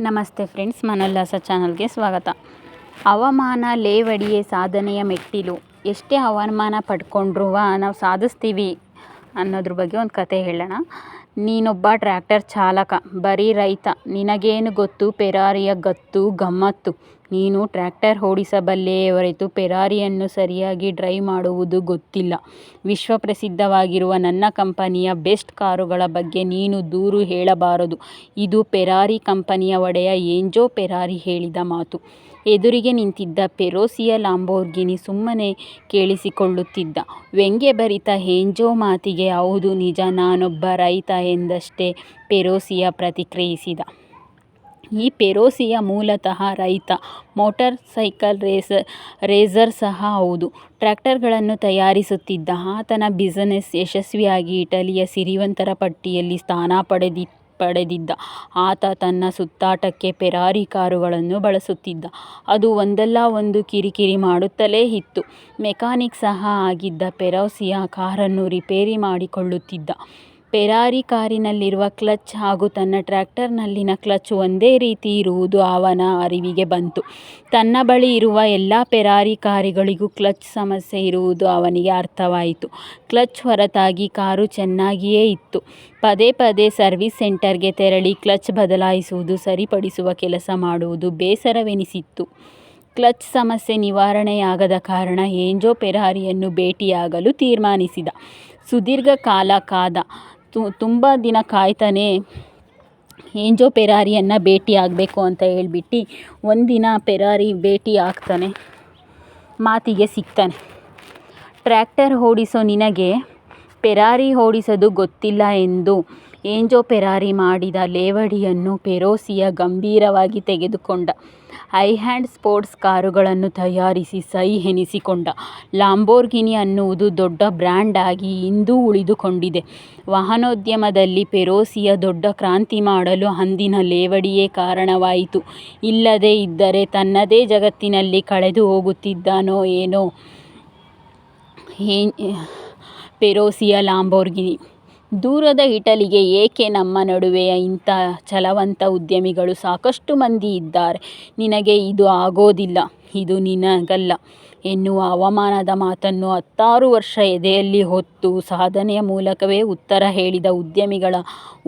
ನಮಸ್ತೆ ಫ್ರೆಂಡ್ಸ್, ಮನೋಲ್ಲಾಸ ಚಾನಲ್ಗೆ ಸ್ವಾಗತ. ಹವಾಮಾನ ಲೇವಡಿಯೇ ಸಾಧನೆಯ ಮೆಟ್ಟಿಲು. ಎಷ್ಟೇ ಹವಾಮಾನ ಪಡ್ಕೊಂಡ್ರೂ ನಾವು ಸಾಧಿಸ್ತೀವಿ ಅನ್ನೋದ್ರ ಬಗ್ಗೆ ಒಂದು ಕತೆ ಹೇಳೋಣ. ನೀನೊಬ್ಬ ಟ್ರ್ಯಾಕ್ಟರ್ ಚಾಲಕ, ಬರೀ ರೈತ, ನಿನಗೇನು ಗೊತ್ತು ಫೆರಾರಿಯ ಗತ್ತು ಗಮ್ಮತ್ತು. ನೀನು ಟ್ರ್ಯಾಕ್ಟರ್ ಓಡಿಸಬಲ್ಲೆಯೇ ಹೊರತು ಫೆರಾರಿಯನ್ನು ಸರಿಯಾಗಿ ಡ್ರೈವ್ ಮಾಡುವುದು ಗೊತ್ತಿಲ್ಲ. ವಿಶ್ವಪ್ರಸಿದ್ಧವಾಗಿರುವ ನನ್ನ ಕಂಪನಿಯ ಬೆಸ್ಟ್ ಕಾರುಗಳ ಬಗ್ಗೆ ನೀನು ದೂರು ಹೇಳಬಾರದು. ಇದು ಫೆರಾರಿ ಕಂಪನಿಯ ಒಡೆಯ ಎನ್ಜೋ ಫೆರಾರಿ ಹೇಳಿದ ಮಾತು. ಎದುರಿಗೆ ನಿಂತಿದ್ದ ಫೆರೋಸಿಯ ಲಾಂಬೋರ್ಗಿನಿ ಸುಮ್ಮನೆ ಕೇಳಿಸಿಕೊಳ್ಳುತ್ತಿದ್ದ. ವ್ಯಂಗ್ಯಭರಿತ ಎನ್ಜೋ ಮಾತಿಗೆ ಹೌದು ನಿಜ, ನಾನೊಬ್ಬ ರೈತ ಎಂದಷ್ಟೇ ಫೆರೋಸಿಯ ಪ್ರತಿಕ್ರಿಯಿಸಿದ. ಈ ಫೆರೋಸಿಯ ಮೂಲತಃ ರೈತ, ಮೋಟಾರ್ ಸೈಕಲ್ ರೇಸರ್ ಸಹ ಹೌದು. ಟ್ರ್ಯಾಕ್ಟರ್ಗಳನ್ನು ತಯಾರಿಸುತ್ತಿದ್ದ ಆತನ ಬಿಸಿನೆಸ್ ಯಶಸ್ವಿಯಾಗಿ ಇಟಲಿಯ ಸಿರಿವಂತರ ಪಟ್ಟಿಯಲ್ಲಿ ಸ್ಥಾನ ಪಡೆದಿದ್ದ ಆತ ತನ್ನ ಸುತ್ತಾಟಕ್ಕೆ ಫೆರಾರಿ ಕಾರುಗಳನ್ನು ಬಳಸುತ್ತಿದ್ದ. ಅದು ಒಂದಲ್ಲ ಒಂದು ಕಿರಿಕಿರಿ ಮಾಡುತ್ತಲೇ ಇತ್ತು. ಮೆಕ್ಯಾನಿಕ್ ಸಹ ಆಗಿದ್ದ ಫೆರೋಸಿಯ ಕಾರನ್ನು ರಿಪೇರಿ ಮಾಡಿಕೊಳ್ಳುತ್ತಿದ್ದ. ಫೆರಾರಿ ಕಾರಿನಲ್ಲಿರುವ ಕ್ಲಚ್ ಹಾಗೂ ತನ್ನ ಟ್ರ್ಯಾಕ್ಟರ್ನಲ್ಲಿನ ಕ್ಲಚ್ ಒಂದೇ ರೀತಿ ಇರುವುದು ಅವನ ಅರಿವಿಗೆ ಬಂತು. ತನ್ನ ಬಳಿ ಇರುವ ಎಲ್ಲ ಫೆರಾರಿ ಕಾರುಗಳಿಗೂ ಕ್ಲಚ್ ಸಮಸ್ಯೆ ಇರುವುದು ಅವನಿಗೆ ಅರ್ಥವಾಯಿತು. ಕ್ಲಚ್ ಹೊರತಾಗಿ ಕಾರು ಚೆನ್ನಾಗಿಯೇ ಇತ್ತು. ಪದೇ ಪದೇ ಸರ್ವಿಸ್ ಸೆಂಟರ್ಗೆ ತೆರಳಿ ಕ್ಲಚ್ ಬದಲಾಯಿಸುವುದು, ಸರಿಪಡಿಸುವ ಕೆಲಸ ಮಾಡುವುದು ಬೇಸರವೆನಿಸಿತ್ತು. ಕ್ಲಚ್ ಸಮಸ್ಯೆ ನಿವಾರಣೆಯಾಗದ ಕಾರಣ ಎನ್ಜೋ ಫೆರಾರಿಯನ್ನು ಭೇಟಿಯಾಗಲು ತೀರ್ಮಾನಿಸಿದ. ಸುದೀರ್ಘ ಕಾಲ ಕಾದ. ತುಂಬ ದಿನ ಕಾಯ್ತಾನೆ ಎನ್ಜೋ ಫೆರಾರಿಯನ್ನು ಭೇಟಿ ಆಗಬೇಕು ಅಂತ ಹೇಳ್ಬಿಟ್ಟು ಒಂದಿನ ಫೆರಾರಿ ಭೇಟಿ ಆಗ್ತಾನೆ, ಮಾತಿಗೆ ಸಿಗ್ತಾನೆ. ಟ್ರ್ಯಾಕ್ಟರ್ ಓಡಿಸೋ ನಿನಗೆ ಫೆರಾರಿ ಓಡಿಸೋದು ಗೊತ್ತಿಲ್ಲ ಎಂದು ಎನ್ಜೋ ಫೆರಾರಿ ಮಾಡಿದ ಲೇವಡಿಯನ್ನು ಫೆರೋಸಿಯ ಗಂಭೀರವಾಗಿ ತೆಗೆದುಕೊಂಡ. ಹೈ-ಎಂಡ್ ಸ್ಪೋರ್ಟ್ಸ್ ಕಾರುಗಳನ್ನು ತಯಾರಿಸಿ ಸೈ ಎನಿಸಿಕೊಂಡ ಲಾಂಬೋರ್ಗಿನಿ ಅನ್ನುವುದು ದೊಡ್ಡ ಬ್ರ್ಯಾಂಡ್ ಆಗಿ ಇಂದೂ ಉಳಿದುಕೊಂಡಿದೆ. ವಾಹನೋದ್ಯಮದಲ್ಲಿ ಫೆರೋಸಿಯ ದೊಡ್ಡ ಕ್ರಾಂತಿ ಮಾಡಲು ಅಂದಿನ ಲೇವಡಿಯೇ ಕಾರಣವಾಯಿತು. ಇಲ್ಲದೇ ಇದ್ದರೆ ತನ್ನದೇ ಜಗತ್ತಿನಲ್ಲಿ ಕಳೆದು ಹೋಗುತ್ತಿದ್ದನೋ ಏನೋ ಫೆರೋಸಿಯ ಲಾಂಬೋರ್ಗಿನಿ. ದೂರದ ಇಟಲಿಗೆ ಏಕೆ, ನಮ್ಮ ನಡುವೆ ಇಂಥ ಛಲವಂತ ಉದ್ಯಮಿಗಳು ಸಾಕಷ್ಟು ಮಂದಿ ಇದ್ದಾರೆ. ನಿನಗೆ ಇದು ಆಗೋದಿಲ್ಲ, ಇದು ನಿನಗಲ್ಲ ಎನ್ನುವ ಅವಮಾನದ ಮಾತನ್ನು 16 ವರ್ಷ ಎದೆಯಲ್ಲಿ ಹೊತ್ತು ಸಾಧನೆಯ ಮೂಲಕವೇ ಉತ್ತರ ಹೇಳಿದ ಉದ್ಯಮಿಗಳ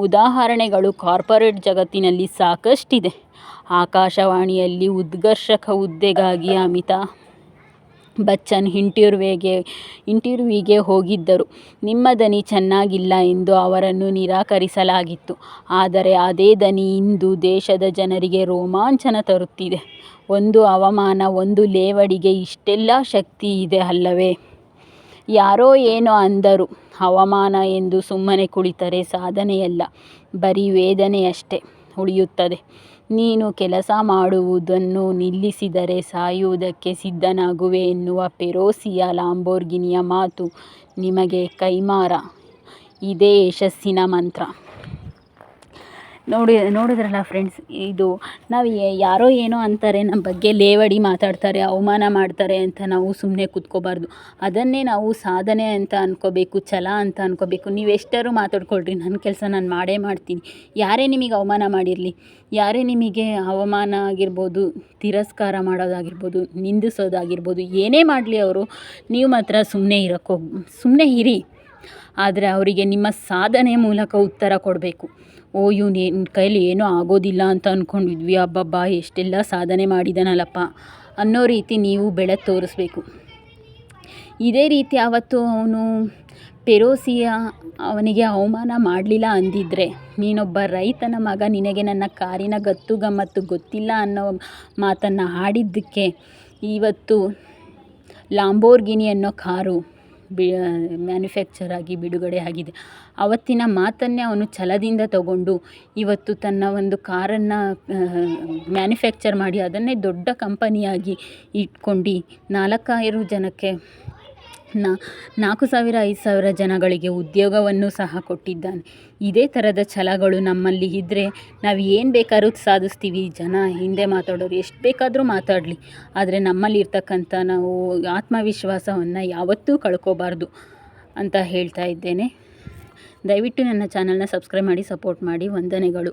ಉದಾಹರಣೆಗಳು ಕಾರ್ಪೊರೇಟ್ ಜಗತ್ತಿನಲ್ಲಿ ಸಾಕಷ್ಟಿದೆ. ಆಕಾಶವಾಣಿಯಲ್ಲಿ ಉತ್ಕರ್ಷಕ ಹುದ್ದೆಗಾಗಿ ಅಮಿತಾಬ್ ಬಚ್ಚನ್ ಇಂಟರ್ವ್ಯೂಗೆ ಹೋಗಿದ್ದರು. ನಿಮ್ಮ ದನಿ ಚೆನ್ನಾಗಿಲ್ಲ ಎಂದು ಅವರನ್ನು ನಿರಾಕರಿಸಲಾಗಿತ್ತು. ಆದರೆ ಅದೇ ದನಿ ಇಂದು ದೇಶದ ಜನರಿಗೆ ರೋಮಾಂಚನ ತರುತ್ತಿದೆ. ಒಂದು ಅವಮಾನ, ಒಂದು ಲೇವಡಿಗೆ ಇಷ್ಟೆಲ್ಲ ಶಕ್ತಿ ಇದೆ ಅಲ್ಲವೇ? ಯಾರೋ ಏನೋ ಅಂದರು, ಅವಮಾನ ಎಂದು ಸುಮ್ಮನೆ ಕುಳಿತರೆ ಸಾಧನೆಯಲ್ಲ, ಬರೀ ವೇದನೆಯಷ್ಟೇ ಉಳಿಯುತ್ತದೆ. ನೀನು ಕೆಲಸ ಮಾಡುವುದನ್ನು ನಿಲ್ಲಿಸಿದರೆ ಸಾಯುವುದಕ್ಕೆ ಸಿದ್ಧನಾಗುವೆ ಎನ್ನುವ ಫೆರೋಸಿಯ ಲಾಂಬೋರ್ಗಿನಿಯ ಮಾತು ನಿಮಗೆ ಕೈಮಾರ. ಇದೇ ಯಶಸ್ಸಿನ ಮಂತ್ರ. ನೋಡಿದ್ರಲ್ಲ ಫ್ರೆಂಡ್ಸ್, ಇದು ನಾವು ಯಾರೋ ಏನೋ ಅಂತಾರೆ, ನಮ್ಮ ಬಗ್ಗೆ ಲೇವಡಿ ಮಾತಾಡ್ತಾರೆ, ಅವಮಾನ ಮಾಡ್ತಾರೆ ಅಂತ ನಾವು ಸುಮ್ಮನೆ ಕೂತ್ಕೋಬಾರ್ದು. ಅದನ್ನೇ ನಾವು ಸಾಧನೆ ಅಂತ ಅನ್ಕೋಬೇಕು, ಛಲ ಅಂತ ಅನ್ಕೋಬೇಕು. ನೀವು ಎಷ್ಟಾರು ಮಾತಾಡ್ಕೊಳ್ರಿ, ನನ್ನ ಕೆಲಸ ನಾನು ಮಾಡೇ ಮಾಡ್ತೀನಿ. ಯಾರೇ ನಿಮಗೆ ಅವಮಾನ ಮಾಡಿರಲಿ, ಯಾರೇ ನಿಮಗೆ ಅವಮಾನ ಆಗಿರ್ಬೋದು, ತಿರಸ್ಕಾರ ಮಾಡೋದಾಗಿರ್ಬೋದು, ನಿಂದಿಸೋದಾಗಿರ್ಬೋದು, ಏನೇ ಮಾಡಲಿ ಅವರು, ನೀವು ಮಾತ್ರ ಸುಮ್ಮನೆ ಇರಿ. ಆದರೆ ಅವರಿಗೆ ನಿಮ್ಮ ಸಾಧನೆ ಮೂಲಕ ಉತ್ತರ ಕೊಡಬೇಕು. ಇವನು ಕೈಲಿ ಏನೂ ಆಗೋದಿಲ್ಲ ಅಂತ ಅಂದ್ಕೊಂಡಿದ್ವಿ, ಅಬ್ಬಬ್ಬಾ ಎಷ್ಟೆಲ್ಲ ಸಾಧನೆ ಮಾಡಿದಾನಲ್ಲಪ್ಪ ಅನ್ನೋ ರೀತಿ ನೀವು ಬೆಳೆದು ತೋರಿಸ್ಬೇಕು. ಇದೇ ರೀತಿ ಆವತ್ತು ಅವನು ಫೆರೋಸಿಯ ಅವನಿಗೆ ಅವಮಾನ ಮಾಡಲಿಲ್ಲ ಅಂದಿದ್ರೆ, ನೀನೊಬ್ಬ ರೈತನ ಮಗ, ನಿನಗೆ ನನ್ನ ಕಾರಿನ ಗತ್ತು ಗಮ್ಮತ್ತು ಗೊತ್ತಿಲ್ಲ ಅನ್ನೋ ಮಾತನ್ನು ಆಡಿದ್ದಕ್ಕೆ ಇವತ್ತು ಲಾಂಬೋರ್ಗಿನಿ ಅನ್ನೋ ಕಾರು ಮ್ಯಾನುಫ್ಯಾಕ್ಚರ್ ಆಗಿ ಬಿಡುಗಡೆ ಆಗಿದೆ. ಅವತ್ತಿನ ಮಾತನ್ನೇ ಅವನು ಛಲದಿಂದ ತಗೊಂಡು ಇವತ್ತು ತನ್ನ ಒಂದು ಕಾರನ್ನು ಮ್ಯಾನುಫ್ಯಾಕ್ಚರ್ ಮಾಡಿ ಅದನ್ನೇ ದೊಡ್ಡ ಕಂಪನಿಯಾಗಿ ಇಟ್ಕೊಂಡು 4,000 ಜನಕ್ಕೆ 4,000-5,000 ಜನಗಳಿಗೆ ಉದ್ಯೋಗವನ್ನು ಸಹ ಕೊಟ್ಟಿದ್ದಾನೆ. ಇದೇ ಥರದ ಛಲಗಳು ನಮ್ಮಲ್ಲಿ ಇದ್ದರೆ ನಾವು ಏನು ಬೇಕಾದ್ರೂ ಸಾಧಿಸ್ತೀವಿ. ಜನ ಹಿಂದೆ ಮಾತಾಡೋರು ಎಷ್ಟು ಬೇಕಾದರೂ ಮಾತಾಡಲಿ, ಆದರೆ ನಮ್ಮಲ್ಲಿ ಇರ್ತಕ್ಕಂಥ ನಾವು ಆತ್ಮವಿಶ್ವಾಸವನ್ನು ಯಾವತ್ತೂ ಕಳ್ಕೋಬಾರ್ದು ಅಂತ ಹೇಳ್ತಾ ಇದ್ದೇನೆ. ದಯವಿಟ್ಟು ನನ್ನ ಚಾನಲ್ನ ಸಬ್ಸ್ಕ್ರೈಬ್ ಮಾಡಿ, ಸಪೋರ್ಟ್ ಮಾಡಿ. ವಂದನೆಗಳು.